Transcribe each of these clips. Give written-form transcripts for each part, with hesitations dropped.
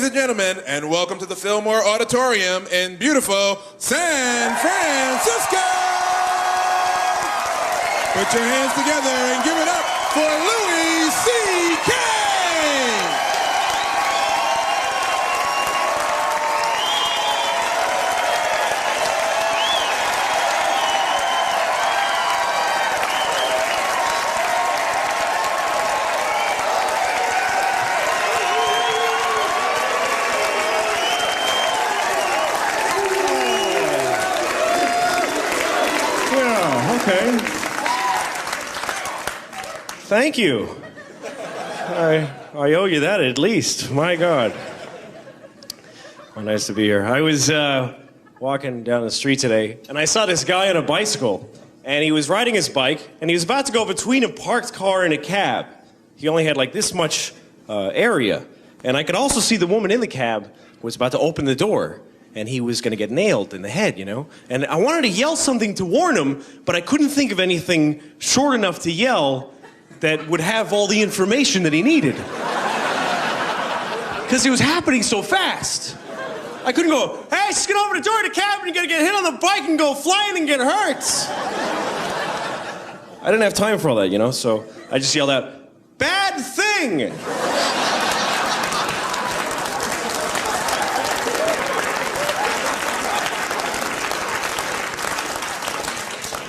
and gentlemen, and welcome to the Fillmore Auditorium in beautiful San Francisco! Put your hands together and give it up for Louis C.K! Okay. Thank you. I owe you that at least. My God. Well, nice to be here. I was walking down the street today, and I saw this guy on a bicycle, and he was riding his bike, and he was about to go between a parked car and a cab. He only had like this much area, and I could also see the woman in the cab was about to open the door. And he was going to get nailed in the head, you know? And I wanted to yell something to warn him, but I couldn't think of anything short enough to yell that would have all the information that he needed. Because it was happening so fast. I couldn't go, hey, just get over the door of the cab and you're going to get hit on the bike and go flying and get hurt. I didn't have time for all that, you know? So I just yelled out, bad thing!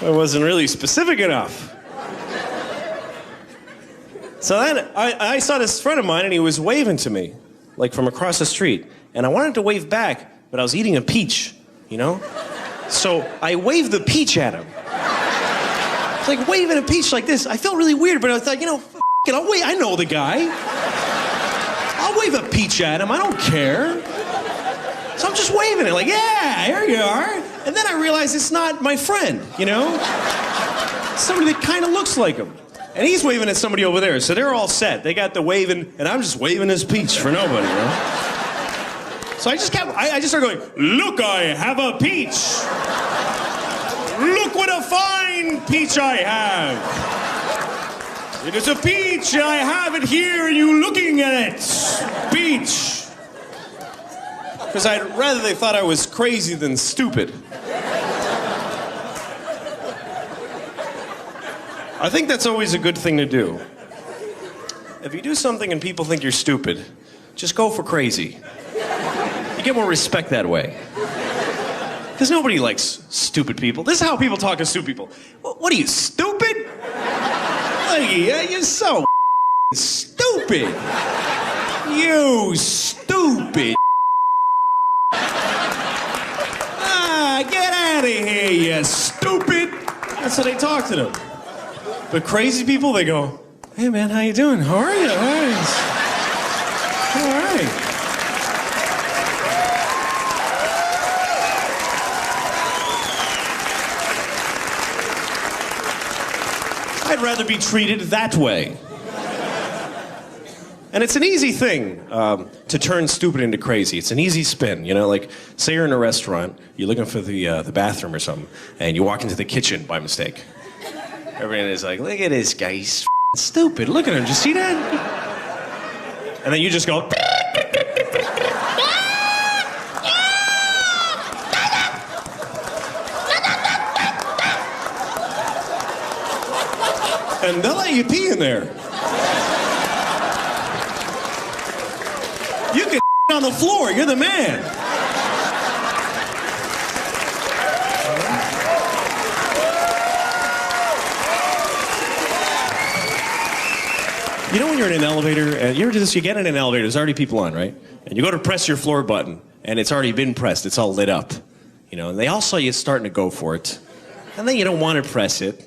I wasn't really specific enough. So then I saw this friend of mine and he was waving to me, like from across the street. And I wanted to wave back, but I was eating a peach, you know? So I waved the peach at him. It's like waving a peach like this. I felt really weird, but I thought, you know, f it, I'll wait. I know the guy. I'll wave a peach at him. I don't care. So I'm just waving it, like, yeah, here you are. And then I realized it's not my friend, you know? Somebody that kind of looks like him. And he's waving at somebody over there, so they're all set. They got the waving, and I'm just waving his peach for nobody, you know? So I just started going, look, I have a peach. Look what a fine peach I have. It is a peach, and I have it here, and you looking at it. Peach. Because I'd rather they thought I was crazy than stupid. I think that's always a good thing to do. If you do something and people think you're stupid, just go for crazy. You get more respect that way. Because nobody likes stupid people. This is how people talk to stupid people. What are you, stupid? You're so stupid. You stupid. Get out of here, you stupid! That's how they talk to them. But crazy people, they go, hey man, how you doing? How are you? Nice. All right. I'd rather be treated that way. And it's an easy thing to turn stupid into crazy. It's an easy spin, you know? Like, say you're in a restaurant, you're looking for the bathroom or something, and you walk into the kitchen by mistake. Everyone is like, look at this guy, he's stupid. Look at him, did you see that? And then you just go... and they'll let you pee in there. You can on the floor, you're the man. You know when you're in an elevator, and you ever do this, you get in an elevator, there's already people on, right? And you go to press your floor button, and it's already been pressed, it's all lit up. You know, and they all saw you starting to go for it. And then you don't want to press it.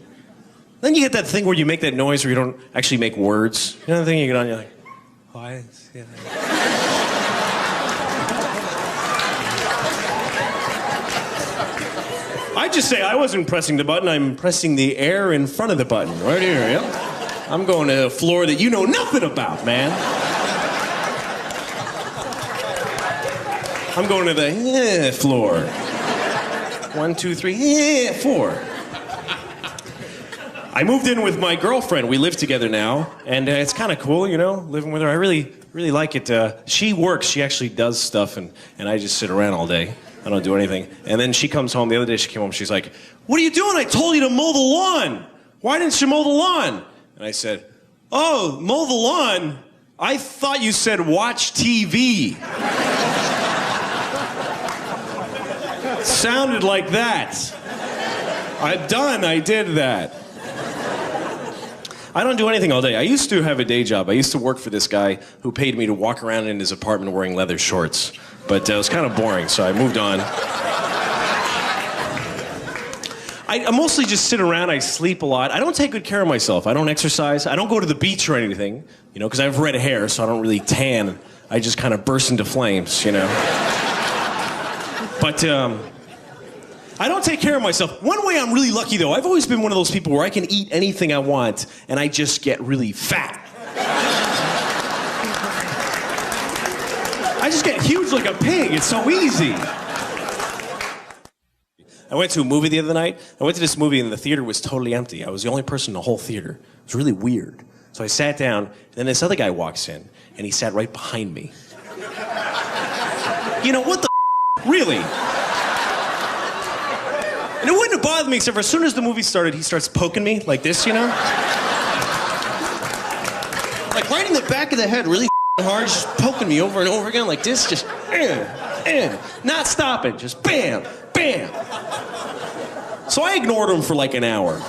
Then you get that thing where you make that noise where you don't actually make words. You know the thing you get on, you're like, why? Yeah. I just say I wasn't pressing the button, I'm pressing the air in front of the button. Right here, yep. I'm going to a floor that you know nothing about, man. I'm going to the floor. 1, 2, 3, 4. I moved in with my girlfriend. We live together now, and it's kind of cool, you know, living with her. I really really like it. She works. She actually does stuff, and I just sit around all day. I don't do anything. And then she comes home. The other day she came home. She's like, "What are you doing? I told you to mow the lawn. Why didn't you mow the lawn?" And I said, "Oh, mow the lawn? I thought you said watch TV." Sounded like that. I did that. I don't do anything all day. I used to have a day job. I used to work for this guy who paid me to walk around in his apartment wearing leather shorts. But it was kind of boring, so I moved on. I mostly just sit around. I sleep a lot. I don't take good care of myself. I don't exercise. I don't go to the beach or anything, you know, because I have red hair, so I don't really tan. I just kind of burst into flames, you know. But I don't take care of myself. One way I'm really lucky, though, I've always been one of those people where I can eat anything I want, and I just get really fat. I just get huge like a pig. It's so easy. I went to a movie the other night. I went to this movie, and the theater was totally empty. I was the only person in the whole theater. It was really weird. So I sat down, and then this other guy walks in, and he sat right behind me. You know, what the really? And it wouldn't have bothered me, except for as soon as the movie started, he starts poking me like this, you know? Like right in the back of the head, really hard, just poking me over and over again like this, just not stopping, just bam, bam. So I ignored him for like an hour.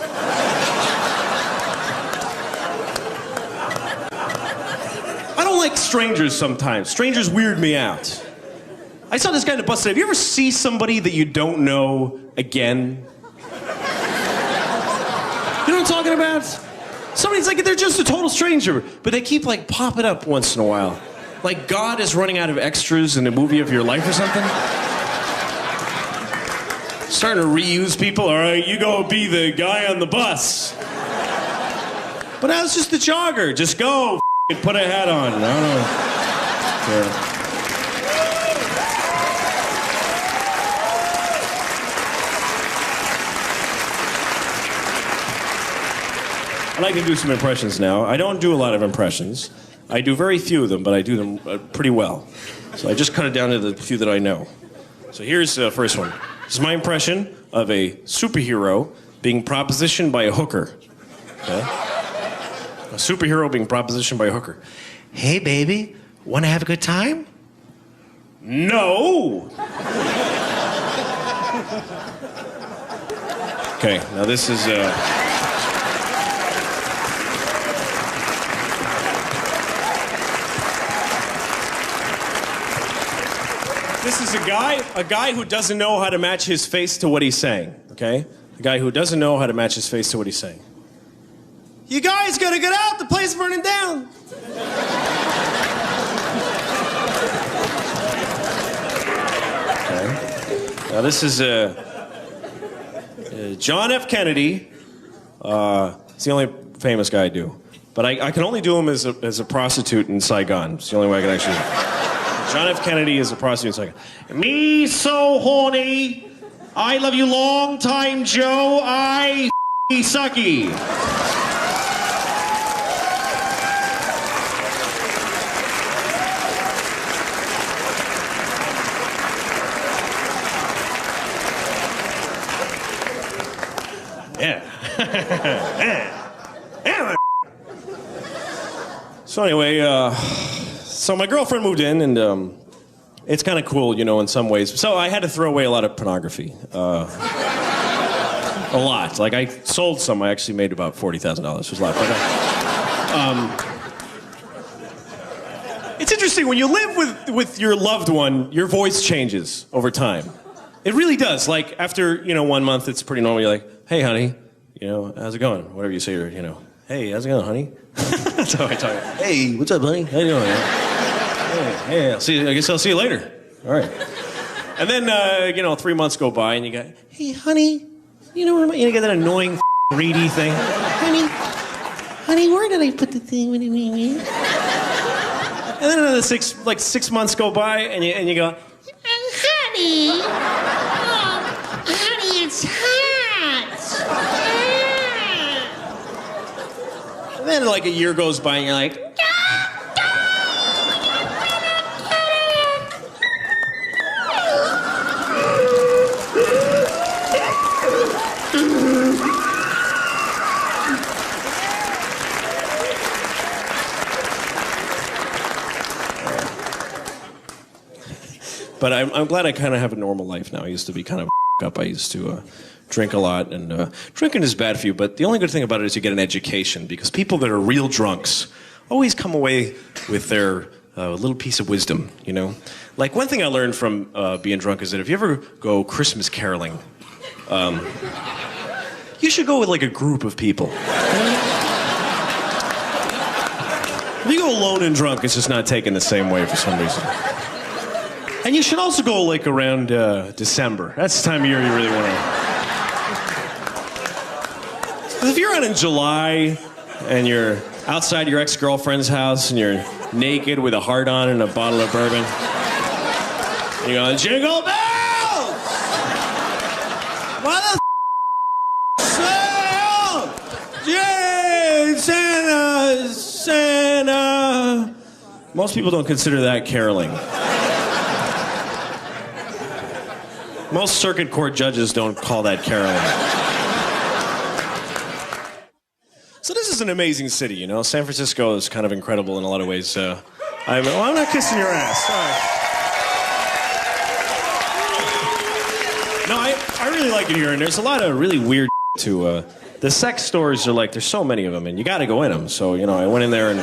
I don't like strangers sometimes. Strangers weird me out. I saw this guy in the bus today. Have you ever see somebody that you don't know again? You know what I'm talking about? Somebody's like, they're just a total stranger, but they keep like popping up once in a while. Like God is running out of extras in a movie of your life or something. Starting to reuse people. All right, you go be the guy on the bus. But I was just the jogger. Just go, put a hat on. I don't know. Yeah. I like to do some impressions now. I don't do a lot of impressions. I do very few of them, but I do them pretty well. So I just cut it down to the few that I know. So here's the first one. This is my impression of a superhero being propositioned by a hooker. Okay? A superhero being propositioned by a hooker. Hey, baby, want to have a good time? No! Okay, now this is... This is a guy who doesn't know how to match his face to what he's saying, okay? A guy who doesn't know how to match his face to what he's saying. You guys gotta get out, the place is burning down. Okay. Now this is John F. Kennedy. It's the only famous guy I do. But I can only do him as a prostitute in Saigon. It's the only way I can actually... John F. Kennedy is a prostitute. It's like, me so horny. I love you long time, Joe. I sucky. Yeah. So anyway, so my girlfriend moved in, and it's kind of cool, you know, in some ways. So I had to throw away a lot of pornography. A lot. Like, I sold some. I actually made about $40,000. It was a lot. But, it's interesting. When you live with your loved one, your voice changes over time. It really does. Like, after, you know, 1 month, it's pretty normal. You're like, hey, honey, you know, how's it going? Whatever you say, you know, hey, how's it going, honey? That's how I talk. Hey, what's up, honey? How you doing? Hey, I guess I'll see you later. All right. And then, you know, 3 months go by, and you go, hey, honey, you know, you get that annoying greedy thing. Honey, where did I put the thing? And then another 6 months go by, and you go, honey, honey, it's hot. And then like a year goes by, and you're like, But I'm glad I kind of have a normal life now. I used to be kind of up. I used to drink a lot, and drinking is bad for you, but the only good thing about it is you get an education, because people that are real drunks always come away with their little piece of wisdom, you know? Like, one thing I learned from being drunk is that if you ever go Christmas caroling, you should go with, like, a group of people. If you go alone and drunk, it's just not taken the same way for some reason. And you should also go, like, around December. That's the time of year you really want to... If you're out in July and you're outside your ex-girlfriend's house and you're naked with a heart on and a bottle of bourbon, you go, jingle bells! What the sound? Yay, Santa, Santa. Most people don't consider that caroling. Most circuit court judges don't call that caroling. So this is an amazing city, you know? San Francisco is kind of incredible in a lot of ways. I'm not kissing your ass, sorry. No, I really like it here, and there's a lot of really weird to... the sex stores are like, there's so many of them, and you gotta go in them. So, you know, I went in there and...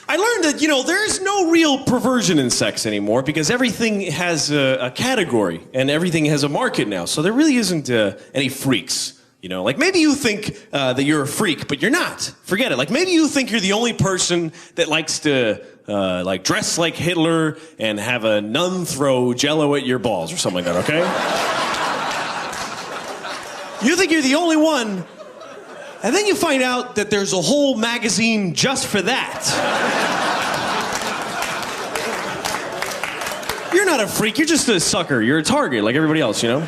I learned that, you know, there's no real perversion in sex anymore, because everything has a category, and everything has a market now. So there really isn't any freaks. You know, like, maybe you think that you're a freak, but you're not. Forget it. Like, maybe you think you're the only person that likes to, like, dress like Hitler and have a nun throw Jell-O at your balls or something like that, okay? You think you're the only one, and then you find out that there's a whole magazine just for that. You're not a freak, you're just a sucker. You're a target like everybody else, you know?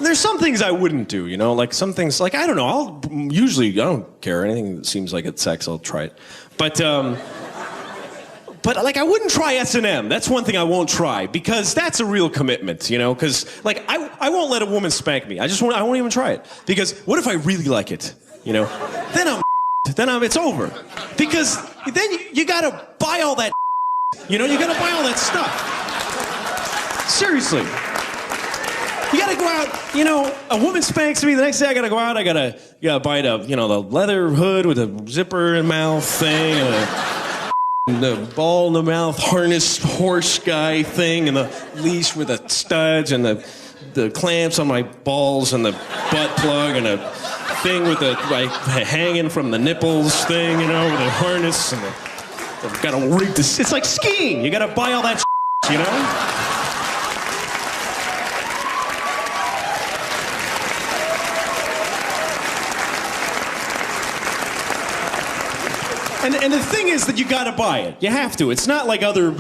There's some things I wouldn't do, you know, like some things, like, I don't know, I don't care, anything that seems like it's sex, I'll try it. But like, I wouldn't try S&M, that's one thing I won't try, because that's a real commitment, you know, because, like, I won't let a woman spank me, I won't even try it, because what if I really like it, you know, then it's over, because then you gotta buy all that, you know, you gotta buy all that stuff, seriously. You gotta go out, you know, a woman spanks me, the next day I gotta go out, you gotta buy the, you know, the leather hood with a zipper in mouth thing, and the ball in the mouth harness horse guy thing, and the leash with the studs, and the clamps on my balls, and the butt plug, and a thing with the, like, hanging from the nipples thing, you know, with the harness, and I've gotta rig this, it's like skiing, you gotta buy all that shit, you know? And the thing is that you gotta buy it. You have to. It's not like other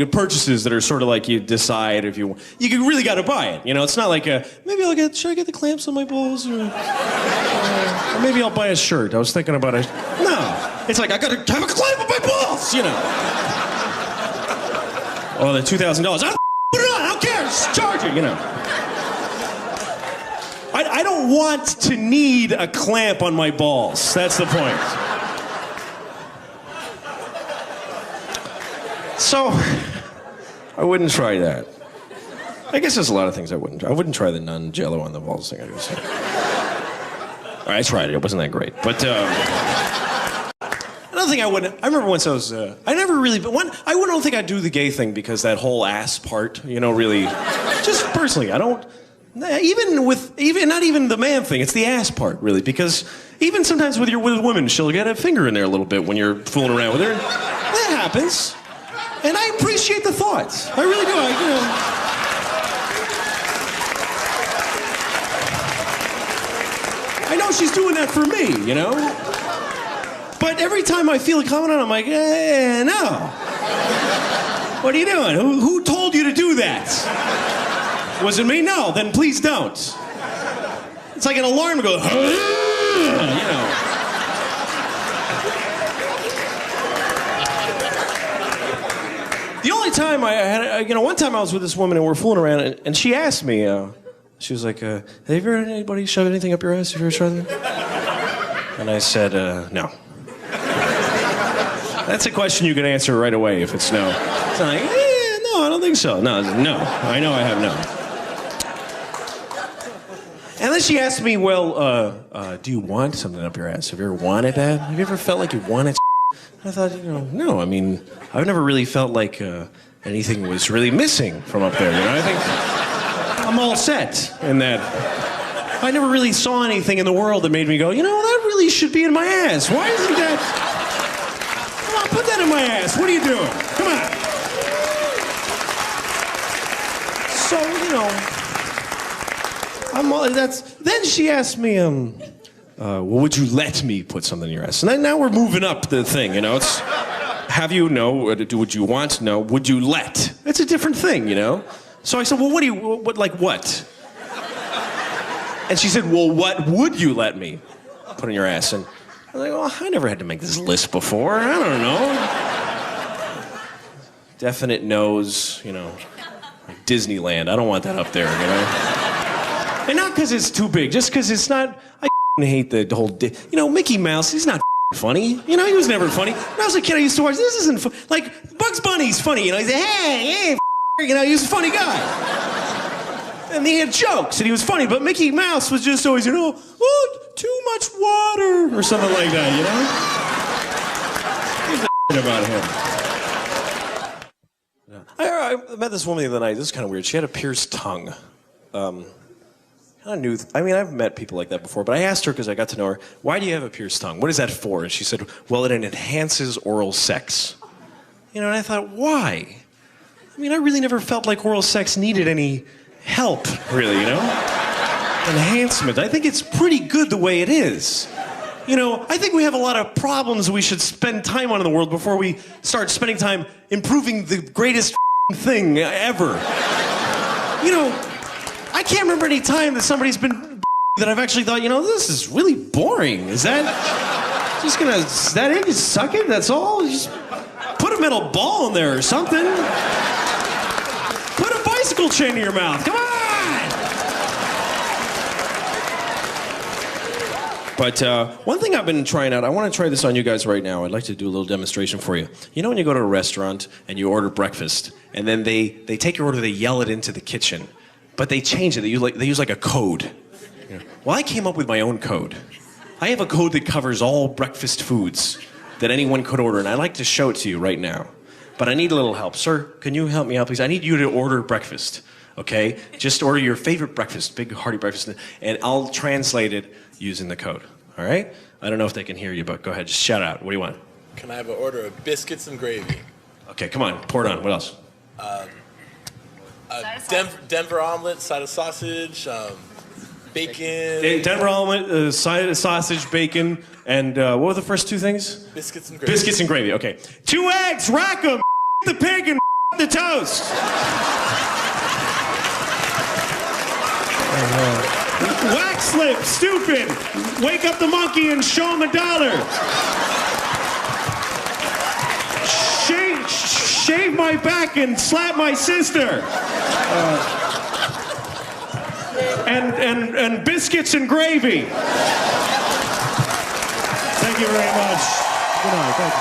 purchases that are sort of like you decide if you really gotta buy it. You know, it's not like maybe should I get the clamps on my balls? Or maybe I'll buy a shirt. I was thinking about it. No. It's like, I gotta have a clamp on my balls, you know. Oh, the $2,000. I'll put it on, I don't care, just charge it, you know. I don't want to need a clamp on my balls. That's the point. So, I wouldn't try that. I guess there's a lot of things I wouldn't try. I wouldn't try the nun Jell-O on the balls thing, I guess. I tried it. It wasn't that great. But, another thing I wouldn't... I remember once I was... I never really... But I don't think I'd do the gay thing because that whole ass part, you know, really... Just personally, I don't... Not even the man thing, it's the ass part, really. Because even sometimes with women, she'll get a finger in there a little bit when you're fooling around with her. That happens. And I appreciate the thoughts. I really do. I know she's doing that for me, you know? But every time I feel it coming on, I'm like, no. What are you doing? Who told you to do that? Was it me? No, then please don't. It's like an alarm to go, you know. The only time I had, one time I was with this woman and we're fooling around, and she asked me, she was like, have you ever had anybody shove anything up your ass? Have you ever tried that? And I said, no. That's a question you can answer right away if it's no. It's not like, no, I think so. No, I know I have no. And then she asked me, well, do you want something up your ass? Have you ever wanted that? Have you ever felt like you wanted? I thought, no. I mean, I've never really felt like anything was really missing from up there. I think I'm all set in that. I never really saw anything in the world that made me go, that really should be in my ass. Why isn't that? Come on, put that in my ass. What are you doing? Come on. So, then she asked me, well, would you let me put something in your ass? And now we're moving up the thing, It's, have you, no. Would you want, no. Would you let? It's a different thing, So I said, well, what? And she said, well, what would you let me put in your ass? And I was like, well, I never had to make this list before. I don't know. Definite no's, like Disneyland. I don't want that up there, And not because it's too big, just because it's not. I hate the whole. Mickey Mouse. He's not funny. He was never funny. When I was a kid, I used to watch. This isn't fun. Like Bugs Bunny's funny. He's like, hey, he's a funny guy. And he had jokes, and he was funny. But Mickey Mouse was just always, oh, too much water, or something like that, Here's a about him. I met this woman the other night. This is kind of weird. She had a pierced tongue. Kind of new. I've met people like that before, but I asked her because I got to know her. Why do you have a pierced tongue? What is that for? And she said, well, it enhances oral sex. And I thought, why? I really never felt like oral sex needed any help, really, Enhancement. I think it's pretty good the way it is. I think we have a lot of problems we should spend time on in the world before we start spending time improving the greatest thing ever. I can't remember any time that somebody's been that I've actually thought, this is really boring. Is that it? Just suck it? That's all? Just put a metal ball in there or something. Put a bicycle chain in your mouth. Come on! But one thing I've been trying out, I want to try this on you guys right now. I'd like to do a little demonstration for you. When you go to a restaurant and you order breakfast, and then they take your order, they yell it into the kitchen, but they change it. They use like a code. Well, I came up with my own code. I have a code that covers all breakfast foods that anyone could order, and I'd like to show it to you right now. But I need a little help. Sir, can you help me out, please? I need you to order breakfast, okay? Just order your favorite breakfast, big hearty breakfast, and I'll translate it using the code, all right? I don't know if they can hear you, but go ahead, just shout out. What do you want? Can I have an order of biscuits and gravy? Okay, come on, pour it on. What else? Denver omelet, side of sausage, bacon. Denver omelet, side of sausage, bacon, and what were the first two things? Biscuits and gravy. Biscuits and gravy, okay. 2 eggs, rack them, the pig, and the toast. Wax slip, stupid. Wake up the monkey and show him $1. Shave my back and slap my sister. And biscuits and gravy. Thank you very much. Good night. Thank you.